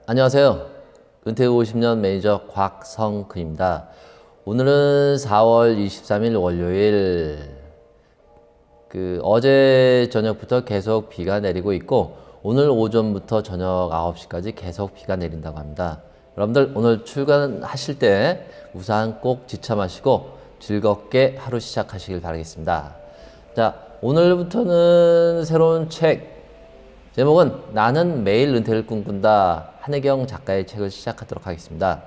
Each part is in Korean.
안녕하세요. 은퇴 후 50년 매니저 곽성근입니다. 오늘은 4월 23일 월요일. 어제 저녁부터 계속 비가 내리고 있고 오늘 오전부터 저녁 9시까지 계속 비가 내린다고 합니다. 여러분들 오늘 출근하실 때 우산 꼭 지쳐 마시고 즐겁게 하루 시작하시길 바라겠습니다. 자, 오늘부터는 새로운 책 제목은 나는 매일 은퇴를 꿈꾼다. 한혜경 작가의 책을 시작하도록 하겠습니다.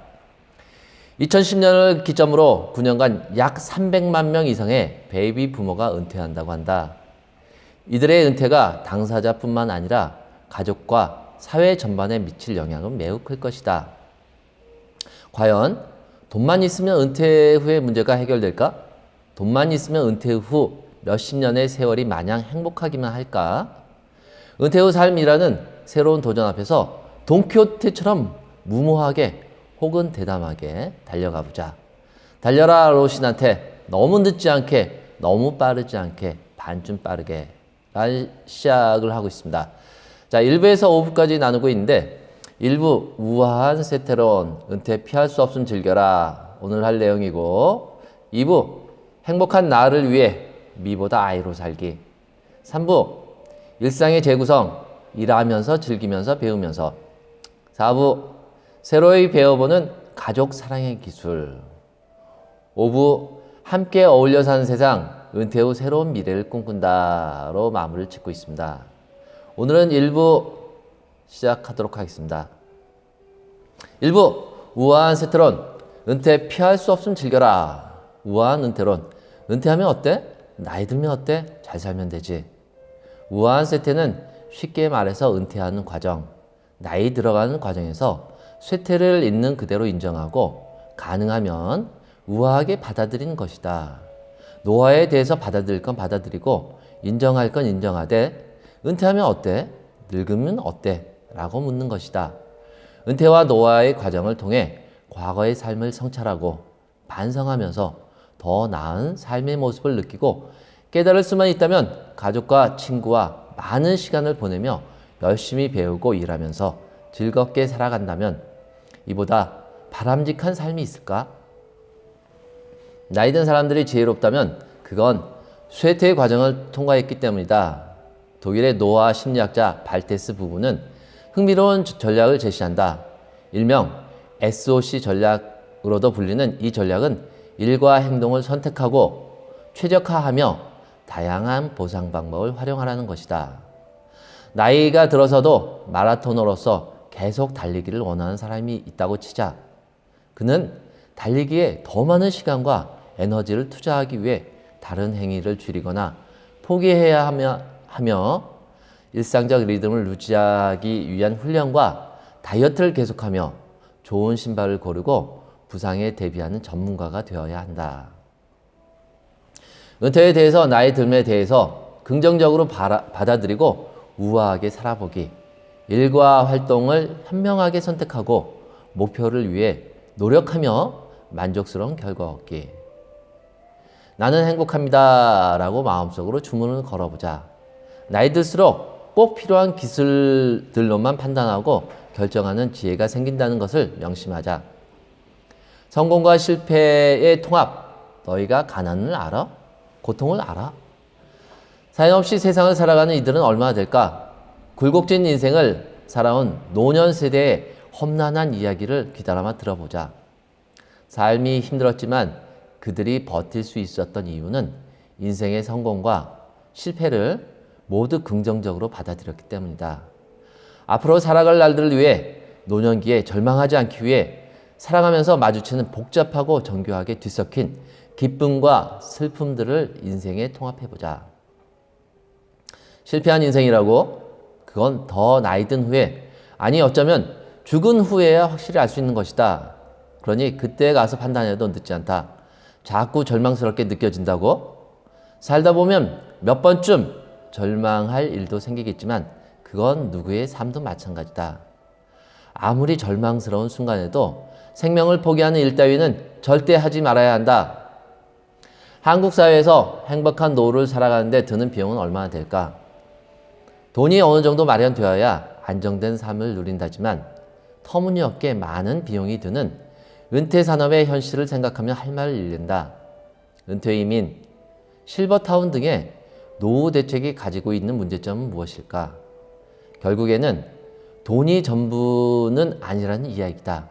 2010년을 기점으로 9년간 약 300만 명 이상의 베이비 부모가 은퇴한다고 한다. 이들의 은퇴가 당사자뿐만 아니라 가족과 사회 전반에 미칠 영향은 매우 클 것이다. 과연 돈만 있으면 은퇴 후의 문제가 해결될까? 돈만 있으면 은퇴 후 몇십 년의 세월이 마냥 행복하기만 할까? 은퇴 후 삶이라는 새로운 도전 앞에서 돈키호테처럼 무모하게 혹은 대담하게 달려가 보자. 달려라 로신한테 너무 늦지 않게 너무 빠르지 않게 반쯤 빠르게 라는 시작을 하고 있습니다. 자, 1부에서 5부까지 나누고 있는데 1부 우아한 세테론 은퇴 피할 수 없음 즐겨라 오늘 할 내용이고 2부 행복한 나를 위해 미보다 아이로 살기 3부 일상의 재구성, 일하면서 즐기면서 배우면서 4부 새로이 배워보는 가족 사랑의 기술 5부 함께 어울려 사는 세상, 은퇴 후 새로운 미래를 꿈꾼다로 마무리를 짓고 있습니다. 오늘은 1부 시작하도록 하겠습니다. 1부 우아한 세트론, 은퇴 피할 수 없음 즐겨라. 우아한 은퇴론, 은퇴하면 어때? 나이 들면 어때? 잘 살면 되지. 우아한 세태는 쉽게 말해서 은퇴하는 과정, 나이 들어가는 과정에서 쇠퇴를 있는 그대로 인정하고 가능하면 우아하게 받아들이는 것이다. 노화에 대해서 받아들일 건 받아들이고 인정할 건 인정하되 은퇴하면 어때? 늙으면 어때? 라고 묻는 것이다. 은퇴와 노화의 과정을 통해 과거의 삶을 성찰하고 반성하면서 더 나은 삶의 모습을 느끼고 깨달을 수만 있다면 가족과 친구와 많은 시간을 보내며 열심히 배우고 일하면서 즐겁게 살아간다면 이보다 바람직한 삶이 있을까? 나이 든 사람들이 지혜롭다면 그건 쇠퇴의 과정을 통과했기 때문이다. 독일의 노화 심리학자 발테스 부부는 흥미로운 전략을 제시한다. 일명 SOC 전략으로도 불리는 이 전략은 일과 행동을 선택하고 최적화하며 다양한 보상 방법을 활용하라는 것이다. 나이가 들어서도 마라토너로서 계속 달리기를 원하는 사람이 있다고 치자. 그는 달리기에 더 많은 시간과 에너지를 투자하기 위해 다른 행위를 줄이거나 포기해야 하며 일상적 리듬을 유지하기 위한 훈련과 다이어트를 계속하며 좋은 신발을 고르고 부상에 대비하는 전문가가 되어야 한다. 은퇴에 대해서 나이 들음에 대해서 긍정적으로 받아들이고 우아하게 살아보기, 일과 활동을 현명하게 선택하고 목표를 위해 노력하며 만족스러운 결과 얻기. 나는 행복합니다 라고 마음속으로 주문을 걸어보자. 나이 들수록 꼭 필요한 기술들로만 판단하고 결정하는 지혜가 생긴다는 것을 명심하자. 성공과 실패의 통합, 너희가 가난을 알아? 고통을 알아? 사연 없이 세상을 살아가는 이들은 얼마나 될까? 굴곡진 인생을 살아온 노년 세대의 험난한 이야기를 귀담아 들어보자. 삶이 힘들었지만 그들이 버틸 수 있었던 이유는 인생의 성공과 실패를 모두 긍정적으로 받아들였기 때문이다. 앞으로 살아갈 날들을 위해 노년기에 절망하지 않기 위해 살아가면서 마주치는 복잡하고 정교하게 뒤섞인 기쁨과 슬픔들을 인생에 통합해보자. 실패한 인생이라고? 그건 더 나이 든 후에, 아니 어쩌면 죽은 후에야 확실히 알 수 있는 것이다. 그러니 그때 가서 판단해도 늦지 않다. 자꾸 절망스럽게 느껴진다고? 살다 보면 몇 번쯤 절망할 일도 생기겠지만 그건 누구의 삶도 마찬가지다. 아무리 절망스러운 순간에도 생명을 포기하는 일 따위는 절대 하지 말아야 한다. 한국 사회에서 행복한 노후를 살아가는데 드는 비용은 얼마나 될까? 돈이 어느 정도 마련되어야 안정된 삶을 누린다지만 터무니없게 많은 비용이 드는 은퇴 산업의 현실을 생각하며 할 말을 잃는다. 은퇴 이민, 실버타운 등의 노후 대책이 가지고 있는 문제점은 무엇일까? 결국에는 돈이 전부는 아니라는 이야기다.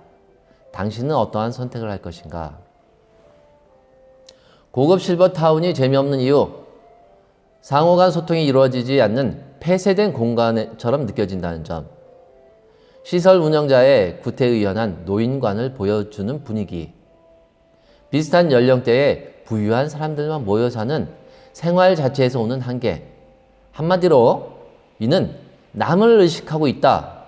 당신은 어떠한 선택을 할 것인가? 고급 실버타운이 재미없는 이유, 상호 간 소통이 이루어지지 않는 폐쇄된 공간처럼 느껴진다는 점, 시설 운영자의 구태의연한 노인관을 보여주는 분위기, 비슷한 연령대의 부유한 사람들만 모여 사는 생활 자체에서 오는 한계, 한마디로 이는 남을 의식하고 있다.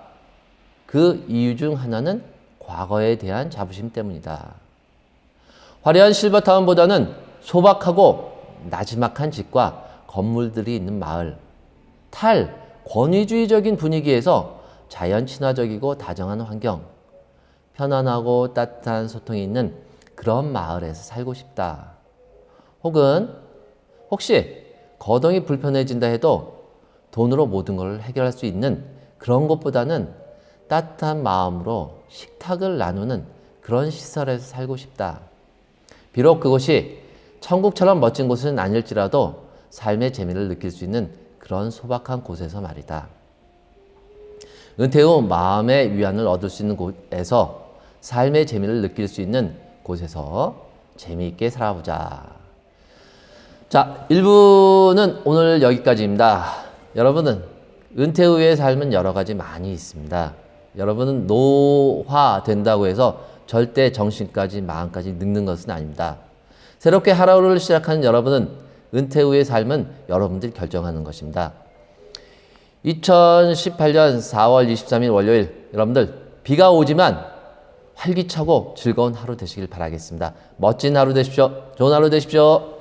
그 이유 중 하나는 과거에 대한 자부심 때문이다. 화려한 실버타운보다는 소박하고 나지막한 집과 건물들이 있는 마을, 권위주의적인 분위기에서 자연 친화적이고 다정한 환경, 편안하고 따뜻한 소통이 있는 그런 마을에서 살고 싶다. 혹시 거동이 불편해진다 해도 돈으로 모든 걸 해결할 수 있는 그런 곳보다는 따뜻한 마음으로 식탁을 나누는 그런 시설에서 살고 싶다. 비록 그곳이 천국처럼 멋진 곳은 아닐지라도 삶의 재미를 느낄 수 있는 그런 소박한 곳에서 말이다. 은퇴 후 마음의 위안을 얻을 수 있는 곳에서 삶의 재미를 느낄 수 있는 곳에서 재미있게 살아보자. 자, 1부는 오늘 여기까지입니다. 여러분은 은퇴 후의 삶은 여러 가지 많이 있습니다. 여러분은 노화된다고 해서 절대 정신까지 마음까지 늙는 것은 아닙니다. 새롭게 하루를 시작하는 여러분은 은퇴 후의 삶은 여러분들이 결정하는 것입니다. 2018년 4월 23일 월요일, 여러분들 비가 오지만 활기차고 즐거운 하루 되시길 바라겠습니다. 멋진 하루 되십시오. 좋은 하루 되십시오.